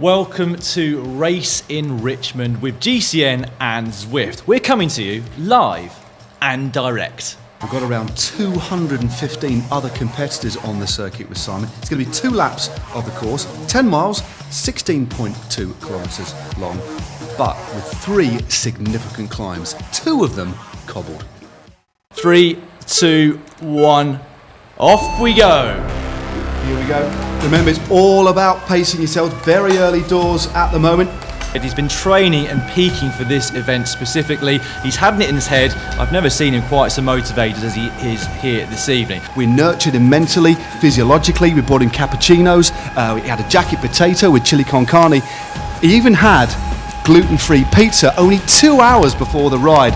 Welcome to Race in Richmond with GCN and Zwift. We're coming to you live and direct. We've got around 215 other competitors on the circuit with Simon. It's going to be 2 laps of the course, 10 miles, 16.2 kilometres long, but with 3 significant climbs, 2 of them cobbled. 3, 2, 1, off we go. Here we go. Remember, it's all about pacing yourselves. Very early doors at the moment. He's been training and peaking for this event specifically. He's had it in his head. I've never seen him quite so motivated as he is here this evening. We nurtured him mentally, physiologically. We brought him cappuccinos. We had a jacket potato with chili con carne. He even had gluten-free pizza only 2 hours before the ride.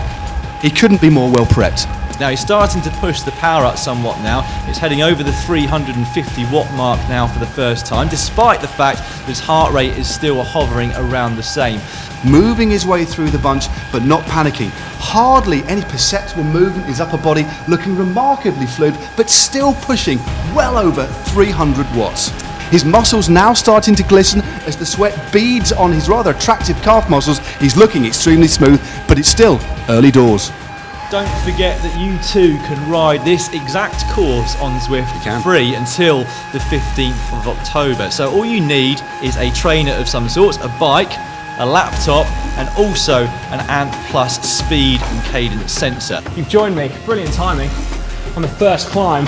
He couldn't be more well prepped. Now he's starting to push the power up somewhat now. It's heading over the 350 watt mark now for the first time, despite the fact that his heart rate is still hovering around the same. Moving his way through the bunch, but not panicking. Hardly any perceptible movement in his upper body, looking remarkably fluid, but still pushing well over 300 watts. His muscles now starting to glisten as the sweat beads on his rather attractive calf muscles. He's looking extremely smooth, but it's still early doors. Don't forget that you too can ride this exact course on Zwift for free until the 15th of October. So all you need is a trainer of some sort, a bike, a laptop, and also an Ant Plus speed and cadence sensor. You've joined me, brilliant timing, on the first climb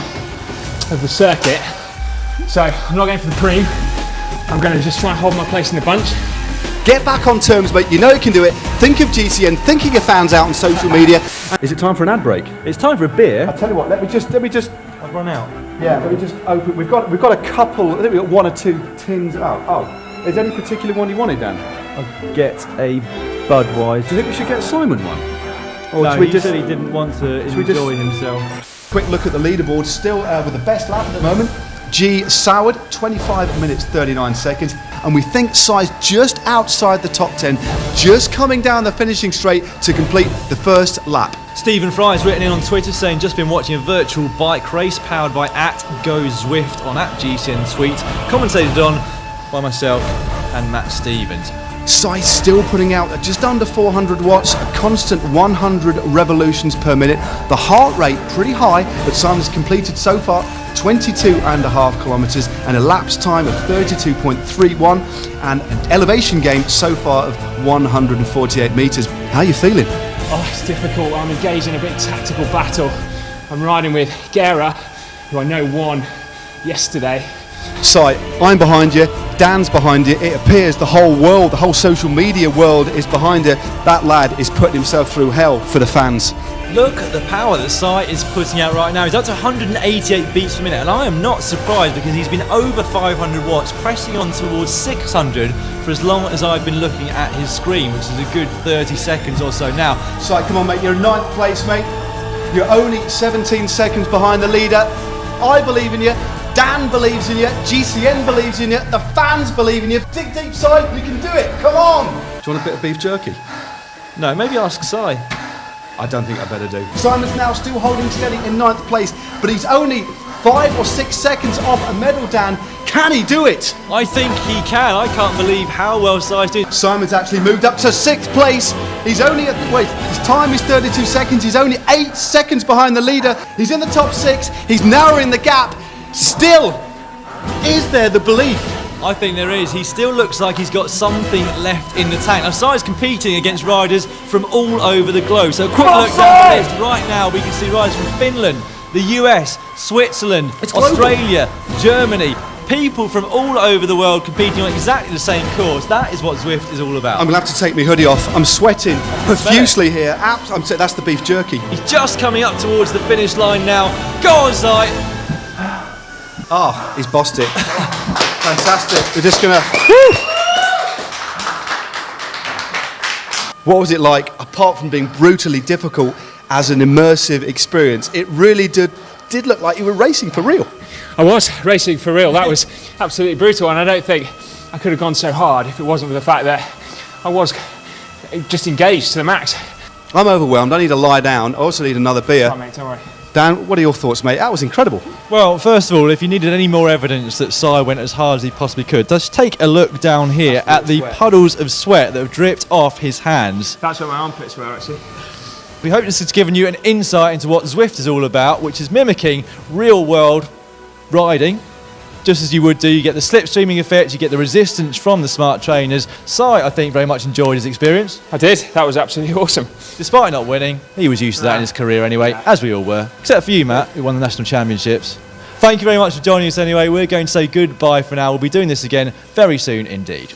of the circuit. So I'm not going for the preem, I'm going to just try and hold my place in the bunch. Get back on terms, mate. You know you can do it. Think of GCN, think of your fans out on social media. Is it time for an ad break? It's time for a beer. I'll tell you what, let me just I've run out. Yeah, let me just open. We've got a couple, I think we've got 1 or 2 tins. Oh, is there any particular one you wanted, Dan? I'll get a Budweiser. Do you think we should get Simon one? Or no, he said he didn't want to enjoy himself. Quick look at the leaderboard, still with the best lap at the moment. G Soward, 25 minutes 39 seconds, and we think Si's just outside the top 10, just coming down the finishing straight to complete the first lap. Stephen Fry's written in on Twitter saying just been watching a virtual bike race powered by @GoZwift on @GCN Tweet, commentated on by myself and Matt Stevens. Si still putting out just under 400 watts, a constant 100 revolutions per minute. The heart rate pretty high, but Simon's completed so far 22.5 kilometres and a lapse time of 32.31 and an elevation gain so far of 148 metres. How are you feeling? Oh, it's difficult. I'm engaged in a big tactical battle. I'm riding with Gera, who I know won yesterday. Si, I'm behind you, Dan's behind you. It appears the whole world, the whole social media world is behind you. That lad is putting himself through hell for the fans. Look at the power that Si is putting out right now. He's up to 188 beats per minute, and I am not surprised because he's been over 500 watts, pressing on towards 600 for as long as I've been looking at his screen, which is a good 30 seconds or so now. Si, come on, mate, you're in 9th place, mate. You're only 17 seconds behind the leader. I believe in you. Dan believes in you, GCN believes in you, the fans believe in you. Dig deep, Si, you can do it, come on! Do you want a bit of beef jerky? No, maybe ask Si. I don't think I better do. Simon's now still holding steady in 9th place, but he's only 5 or 6 seconds off a medal, Dan. Can he do it? I think he can. I can't believe how well Si's doing. Simon's actually moved up to 6th place. He's only his time is 32 seconds. He's only 8 seconds behind the leader. He's in the top 6. He's narrowing the gap. Still, is there the belief? I think there is. He still looks like he's got something left in the tank. Now, Si's competing against riders from all over the globe. So a quick look down the list. Right now, we can see riders from Finland, the US, Switzerland, Australia, Germany. People from all over the world competing on exactly the same course. That is what Zwift is all about. I'm going to have to take my hoodie off. I'm sweating profusely here. That's the beef jerky. He's just coming up towards the finish line now. Go on, Si. Oh, he's bossed it. Fantastic. We're just going to... What was it like, apart from being brutally difficult as an immersive experience? It really did look like you were racing for real. I was racing for real. That was absolutely brutal, and I don't think I could have gone so hard if it wasn't for the fact that I was just engaged to the max. I'm overwhelmed. I need to lie down. I also need another beer. Right, mate, don't worry. Dan, what are your thoughts, mate? That was incredible. Well, first of all, if you needed any more evidence that Si went as hard as he possibly could, just take a look down here at the puddles of sweat that have dripped off his hands. That's where my armpits were, actually. We hope this has given you an insight into what Zwift is all about, which is mimicking real-world riding. Just as you would do, you get the slipstreaming effect, you get the resistance from the smart trainers. Si, I think, very much enjoyed his experience. I did. That was absolutely awesome. Despite not winning, he was used to that in his career anyway, as we all were. Except for you, Matt, who won the national championships. Thank you very much for joining us anyway. We're going to say goodbye for now. We'll be doing this again very soon indeed.